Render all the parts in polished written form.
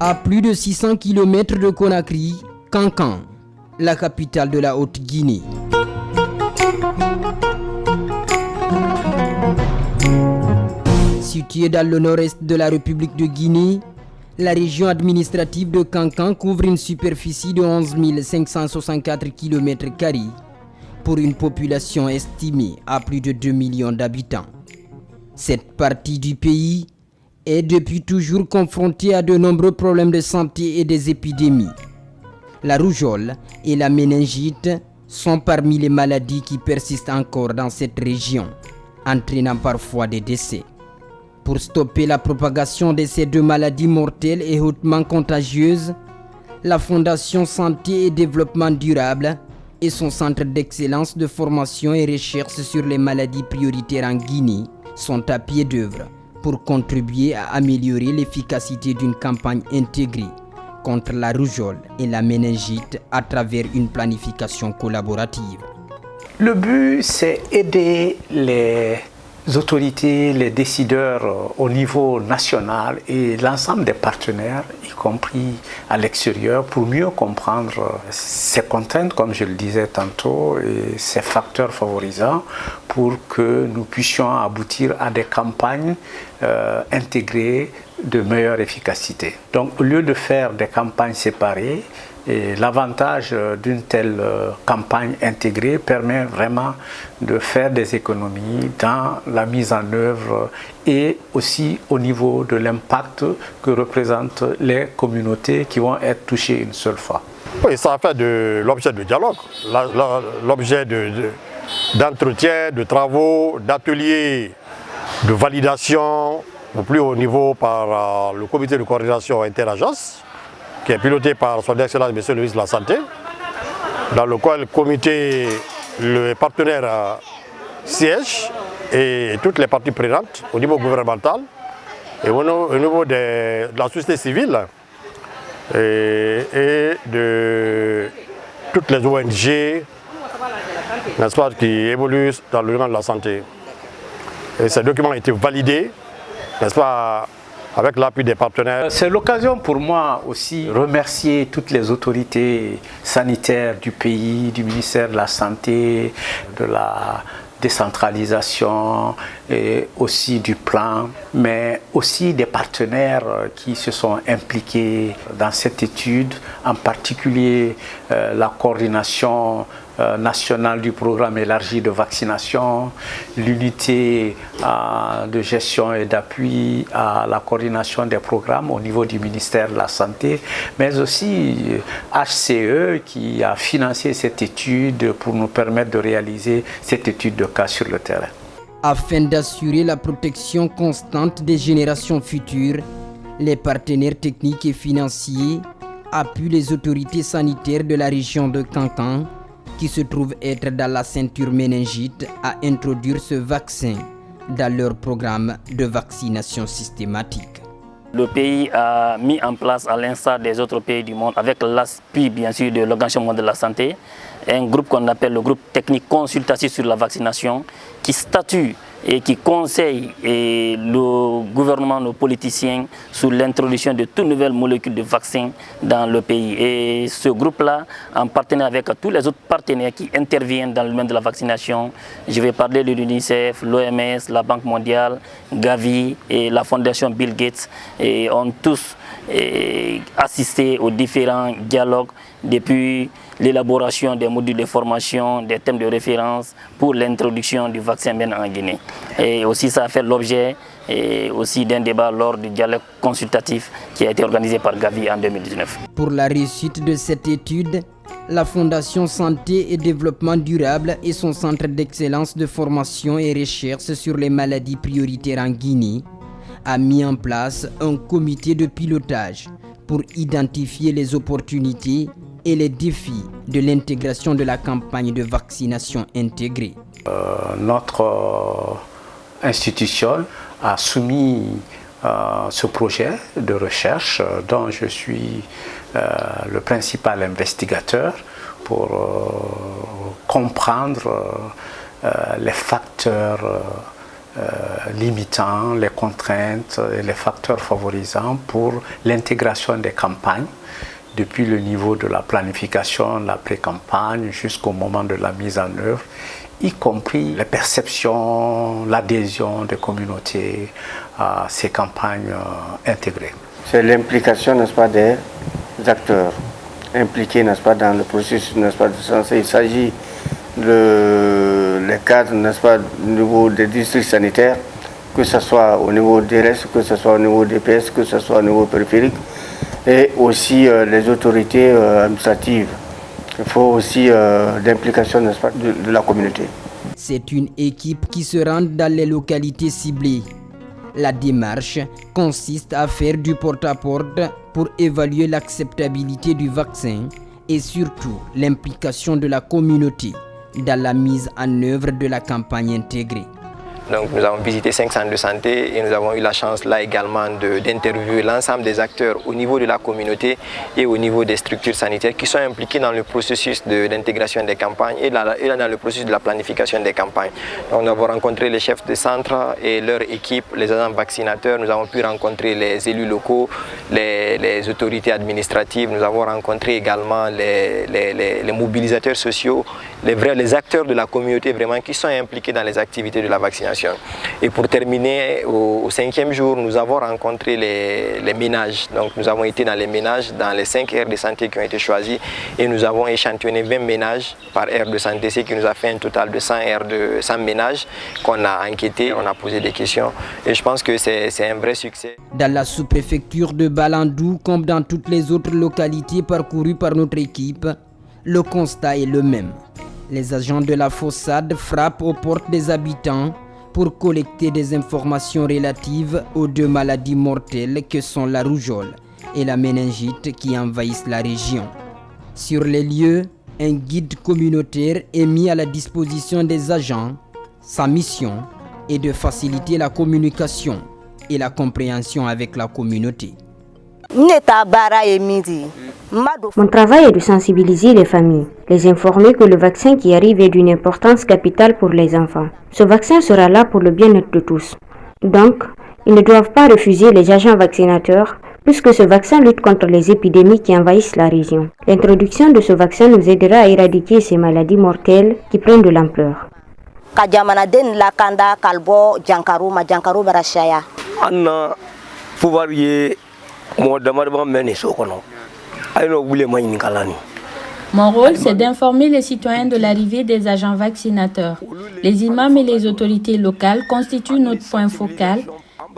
À plus de 600 km de Conakry, Kankan, la capitale de la Haute-Guinée. Située dans le nord-est de la République de Guinée, la région administrative de Kankan couvre une superficie de 11 564 km² pour une population estimée à plus de 2 millions d'habitants. Cette partie du pays est depuis toujours confrontée à de nombreux problèmes de santé et des épidémies. La rougeole et la méningite sont parmi les maladies qui persistent encore dans cette région, entraînant parfois des décès. Pour stopper la propagation de ces deux maladies mortelles et hautement contagieuses, la Fondation Santé et Développement Durable et son centre d'excellence de formation et recherche sur les maladies prioritaires en Guinée sont à pied d'œuvre pour contribuer à améliorer l'efficacité d'une campagne intégrée contre la rougeole et la méningite à travers une planification collaborative. Le but, c'est aider les autorités, les décideurs au niveau national et l'ensemble des partenaires, y compris à l'extérieur, pour mieux comprendre ces contraintes, comme je le disais tantôt, et ces facteurs favorisants pour que nous puissions aboutir à des campagnes intégrées de meilleure efficacité. Donc, au lieu de faire des campagnes séparées, et l'avantage d'une telle campagne intégrée permet vraiment de faire des économies dans la mise en œuvre et aussi au niveau de l'impact que représentent les communautés qui vont être touchées une seule fois. Oui, ça fait de l'objet de dialogue, l'objet d'entretien, de travaux, d'ateliers, de validation au plus haut niveau par le comité de coordination interagences, qui est piloté par son excellence monsieur le ministre de la Santé, dans le quel le comité, le partenaire siège et toutes les parties prenantes au niveau gouvernemental et au niveau de la société civile et de toutes les ONG, n'est-ce pas, qui évoluent dans le domaine de la santé. Et ces documents ont été validés, n'est-ce pas, avec l'appui des partenaires. C'est l'occasion pour moi aussi de remercier toutes les autorités sanitaires du pays, du ministère de la Santé, de la décentralisation et aussi du plan, mais aussi des partenaires qui se sont impliqués dans cette étude, en particulier la coordination nationale du programme élargi de vaccination, l'unité de gestion et d'appui à la coordination des programmes au niveau du ministère de la Santé, mais aussi HCE qui a financé cette étude pour nous permettre de réaliser cette étude de cas sur le terrain. Afin d'assurer la protection constante des générations futures, les partenaires techniques et financiers appuient les autorités sanitaires de la région de Kankan qui se trouvent être dans la ceinture méningite à introduire ce vaccin dans leur programme de vaccination systématique. Le pays a mis en place, à l'instar des autres pays du monde, avec l'appui bien sûr de l'Organisation mondiale de la santé, un groupe qu'on appelle le groupe technique consultatif sur la vaccination qui statue et qui conseille le gouvernement, nos politiciens sur l'introduction de toutes nouvelles molécules de vaccins dans le pays. Et ce groupe-là, en partenariat avec tous les autres partenaires qui interviennent dans le domaine de la vaccination, je vais parler de l'UNICEF, l'OMS, la Banque mondiale, Gavi et la Fondation Bill Gates, et ont tous assisté aux différents dialogues depuis l'élaboration des modules de formation, des thèmes de référence pour l'introduction du vaccin en Guinée. Et aussi ça a fait l'objet aussi d'un débat lors du dialogue consultatif qui a été organisé par Gavi en 2019. Pour la réussite de cette étude, la Fondation Santé et Développement Durable et son centre d'excellence de formation et recherche sur les maladies prioritaires en Guinée a mis en place un comité de pilotage pour identifier les opportunités et les défis de l'intégration de la campagne de vaccination intégrée. Notre institution a soumis ce projet de recherche dont je suis le principal investigateur pour comprendre les facteurs limitants, les contraintes et les facteurs favorisants pour l'intégration des campagnes depuis le niveau de la planification, la pré-campagne jusqu'au moment de la mise en œuvre, y compris les perceptions, l'adhésion des communautés à ces campagnes intégrées. C'est l'implication, n'est-ce pas, des acteurs impliqués, n'est-ce pas, dans le processus, n'est-ce pas, de santé. Il s'agit les cadres, n'est-ce pas, au niveau des districts sanitaires, que ce soit au niveau des restes, que ce soit au niveau des PS, que ce soit au niveau périphérique, et aussi les autorités administratives. Il faut aussi l'implication, n'est-ce pas, de la communauté. C'est une équipe qui se rend dans les localités ciblées. La démarche consiste à faire du porte-à-porte pour évaluer l'acceptabilité du vaccin et surtout l'implication de la communauté dans la mise en œuvre de la campagne intégrée. Donc nous avons visité 5 centres de santé et nous avons eu la chance là également d'interviewer l'ensemble des acteurs au niveau de la communauté et au niveau des structures sanitaires qui sont impliqués dans le processus d'intégration des campagnes et dans le processus de la planification des campagnes. Donc nous avons rencontré les chefs de centre et leur équipe, les agents vaccinateurs, nous avons pu rencontrer les élus locaux, les autorités administratives, nous avons rencontré également les mobilisateurs sociaux, les acteurs de la communauté vraiment qui sont impliqués dans les activités de la vaccination. Et pour terminer, au 5e jour, nous avons rencontré les ménages. Donc nous avons été dans les ménages, dans les 5 aires de santé qui ont été choisies et nous avons échantillonné 20 ménages par aire de santé, ce qui nous a fait un total de 100 ménages qu'on a enquêté, on a posé des questions et je pense que c'est un vrai succès. Dans la sous-préfecture de Balandou, comme dans toutes les autres localités parcourues par notre équipe, le constat est le même. Les agents de la FOSSAD frappent aux portes des habitants pour collecter des informations relatives aux 2 maladies mortelles que sont la rougeole et la méningite qui envahissent la région. Sur les lieux, un guide communautaire est mis à la disposition des agents. Sa mission est de faciliter la communication et la compréhension avec la communauté. Mon travail est de sensibiliser les familles, les informer que le vaccin qui arrive est d'une importance capitale pour les enfants. Ce vaccin sera là pour le bien-être de tous. Donc, ils ne doivent pas refuser les agents vaccinateurs, puisque ce vaccin lutte contre les épidémies qui envahissent la région. L'introduction de ce vaccin nous aidera à éradiquer ces maladies mortelles qui prennent de l'ampleur. Mon rôle, c'est d'informer les citoyens de l'arrivée des agents vaccinateurs. Les imams et les autorités locales constituent notre point focal.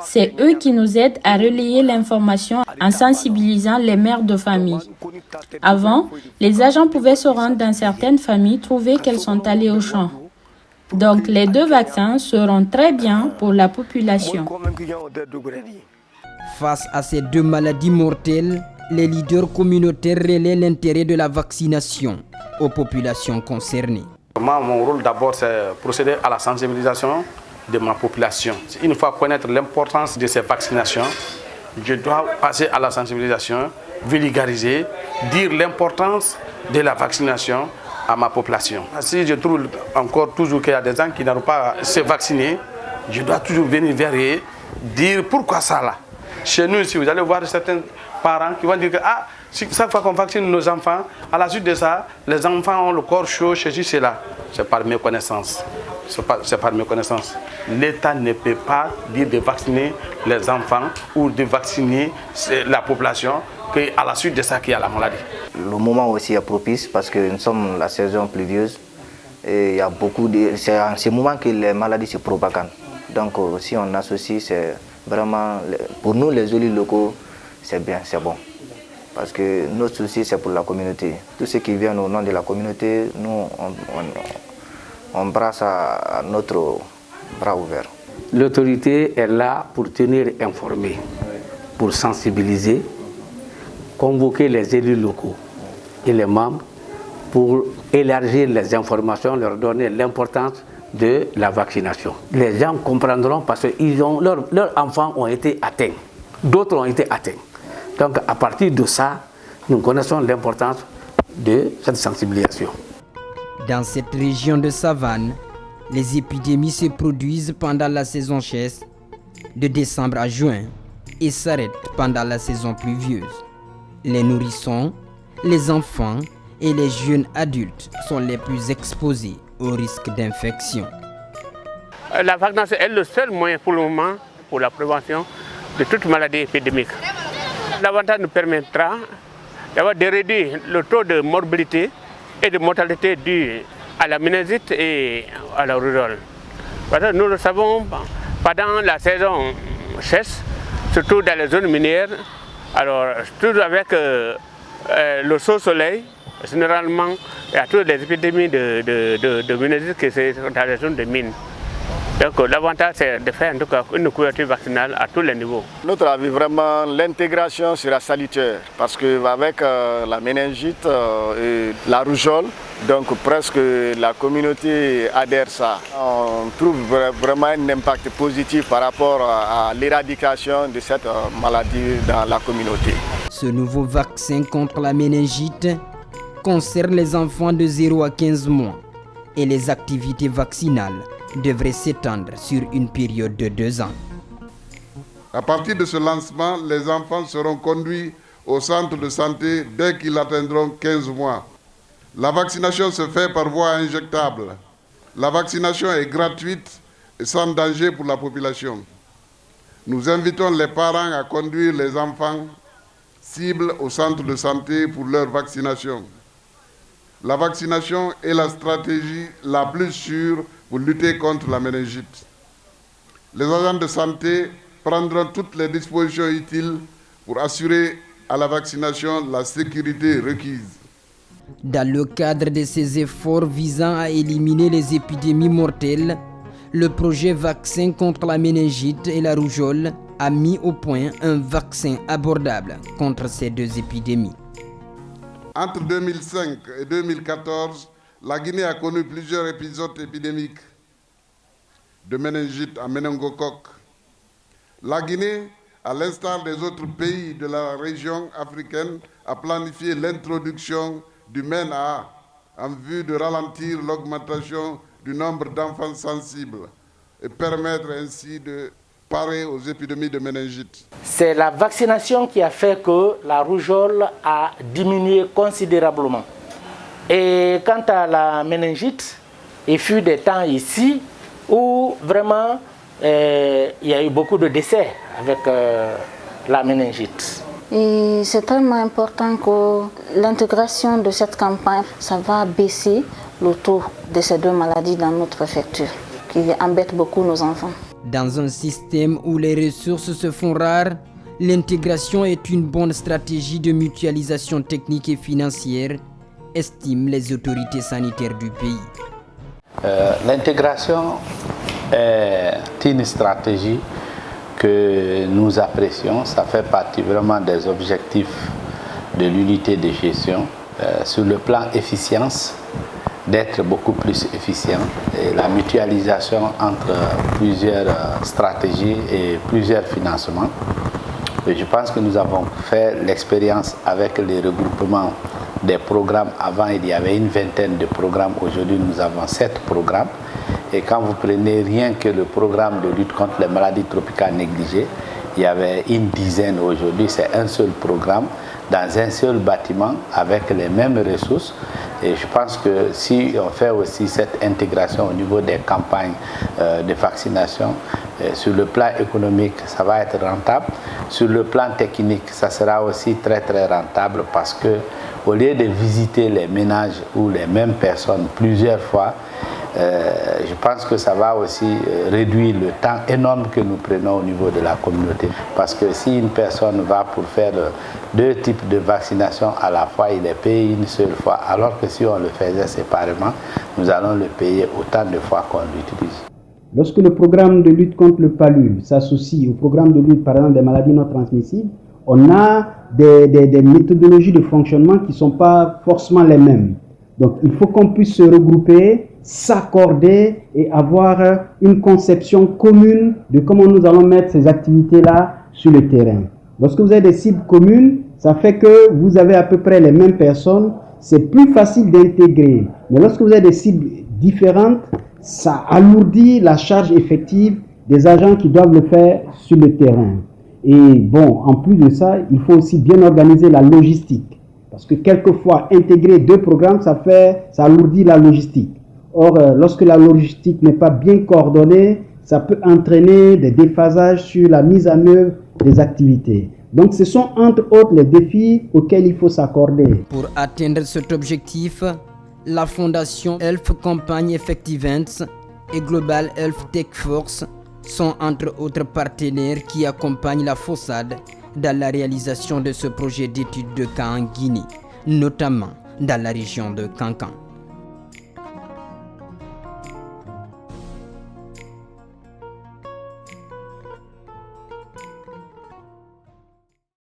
C'est eux qui nous aident à relayer l'information en sensibilisant les mères de famille. Avant, les agents pouvaient se rendre dans certaines familles, trouver qu'elles sont allées au champ. Donc, les 2 vaccins seront très bien pour la population. Face à ces 2 maladies mortelles, les leaders communautaires relaient l'intérêt de la vaccination aux populations concernées. Moi, mon rôle d'abord, c'est procéder à la sensibilisation de ma population. Une fois connaître l'importance de ces vaccinations, je dois passer à la sensibilisation, vulgariser, dire l'importance de la vaccination à ma population. Si je trouve encore toujours qu'il y a des gens qui n'arrivent pas à se vacciner, je dois toujours venir vers eux, dire pourquoi ça là. Chez nous, si vous allez voir certains parents qui vont dire que chaque fois qu'on vaccine nos enfants, à la suite de ça, les enfants ont le corps chaud, ceci, cela. C'est par mes connaissances. C'est par mes connaissances. L'État ne peut pas dire de vacciner les enfants ou de vacciner la population qu'à la suite de ça qu'il y a la maladie. Le moment aussi est propice parce que nous sommes la saison pluvieuse et il y a c'est en ce moment que les maladies se propagent. Donc si on associe, c'est vraiment, pour nous les élus locaux, c'est bien, c'est bon. Parce que notre souci, c'est pour la communauté. Tout ce qui vient au nom de la communauté, nous, on brasse à notre bras ouvert. L'autorité est là pour tenir informé, pour sensibiliser, convoquer les élus locaux et les membres pour élargir les informations, leur donner l'importance de la vaccination. Les gens comprendront parce que leurs enfants ont été atteints, d'autres ont été atteints. Donc à partir de ça, nous connaissons l'importance de cette sensibilisation. Dans cette région de savane, Les épidémies se produisent pendant la saison chaude, de décembre à juin, et s'arrêtent pendant la saison pluvieuse. Les nourrissons, les enfants et les jeunes adultes sont les plus exposés au risque d'infection. La vaccination est le seul moyen pour le moment pour la prévention de toute maladie épidémique. L'avantage nous permettra de réduire le taux de morbidité et de mortalité dû à la méningite et à la rougeole. Parce que nous le savons, pendant la saison sèche, surtout dans les zones minières, alors toujours avec le soleil, généralement il y a toutes les épidémies de méningite qui sont dans les zones de mines. Donc l'avantage c'est de faire en tout cas une couverture vaccinale à tous les niveaux. Notre avis, vraiment, l'intégration sera salutaire parce qu'avec la méningite et la rougeole, donc presque la communauté adhère à ça. On trouve vraiment un impact positif par rapport à l'éradication de cette maladie dans la communauté. Ce nouveau vaccin contre la méningite concerne les enfants de 0 à 15 mois et les activités vaccinales devrait s'étendre sur une période de 2 ans. À partir de ce lancement, les enfants seront conduits au centre de santé dès qu'ils atteindront 15 mois. La vaccination se fait par voie injectable. La vaccination est gratuite et sans danger pour la population. Nous invitons les parents à conduire les enfants cibles au centre de santé pour leur vaccination. La vaccination est la stratégie la plus sûre pour lutter contre la méningite. Les agents de santé prendront toutes les dispositions utiles pour assurer à la vaccination la sécurité requise. Dans le cadre de ces efforts visant à éliminer les épidémies mortelles, le projet vaccin contre la méningite et la rougeole a mis au point un vaccin abordable contre ces 2 épidémies. Entre 2005 et 2014, la Guinée a connu plusieurs épisodes épidémiques de méningite à méningocoque. La Guinée, à l'instar des autres pays de la région africaine, a planifié l'introduction du MENA en vue de ralentir l'augmentation du nombre d'enfants sensibles et permettre ainsi de parer aux épidémies de méningite. C'est la vaccination qui a fait que la rougeole a diminué considérablement. Et quant à la méningite, il fut des temps ici où vraiment il y a eu beaucoup de décès avec la méningite. Et c'est tellement important que l'intégration de cette campagne, ça va baisser le taux de ces 2 maladies dans notre préfecture, qui embêtent beaucoup nos enfants. Dans un système où les ressources se font rares, l'intégration est une bonne stratégie de mutualisation technique et financière, estiment les autorités sanitaires du pays. L'intégration est une stratégie que nous apprécions. Ça fait partie vraiment des objectifs de l'unité de gestion. Sur le plan efficience, d'être beaucoup plus efficient et la mutualisation entre plusieurs stratégies et plusieurs financements. Et je pense que nous avons fait l'expérience avec les regroupements des programmes. Avant, il y avait une vingtaine de programmes. Aujourd'hui, nous avons 7 programmes. Et quand vous prenez rien que le programme de lutte contre les maladies tropicales négligées, il y avait une dizaine aujourd'hui. C'est un seul programme dans un seul bâtiment avec les mêmes ressources. Et je pense que si on fait aussi cette intégration au niveau des campagnes de vaccination, sur le plan économique, ça va être rentable. Sur le plan technique, ça sera aussi très rentable parce que au lieu de visiter les ménages ou les mêmes personnes plusieurs fois, je pense que ça va aussi réduire le temps énorme que nous prenons au niveau de la communauté. Parce que si une personne va pour faire 2 types de vaccination à la fois, il est payé une seule fois, alors que si on le faisait séparément, nous allons le payer autant de fois qu'on l'utilise. Lorsque le programme de lutte contre le palu s'associe au programme de lutte par exemple des maladies non transmissibles, on a des méthodologies de fonctionnement qui ne sont pas forcément les mêmes. Donc il faut qu'on puisse se regrouper, s'accorder et avoir une conception commune de comment nous allons mettre ces activités-là sur le terrain. Lorsque vous avez des cibles communes, ça fait que vous avez à peu près les mêmes personnes, c'est plus facile d'intégrer. Mais lorsque vous avez des cibles différentes, ça alourdit la charge effective des agents qui doivent le faire sur le terrain. Et bon, en plus de ça, il faut aussi bien organiser la logistique. Parce que quelquefois, intégrer 2 programmes, ça alourdit la logistique. Or, lorsque la logistique n'est pas bien coordonnée, ça peut entraîner des déphasages sur la mise en œuvre des activités. Donc, ce sont entre autres les défis auxquels il faut s'accorder. Pour atteindre cet objectif, la Fondation Health Campaign Effective Events et Global Health Tech Force sont entre autres partenaires qui accompagnent la FOSSAD dans la réalisation de ce projet d'étude de cas en Guinée, notamment dans la région de Kankan.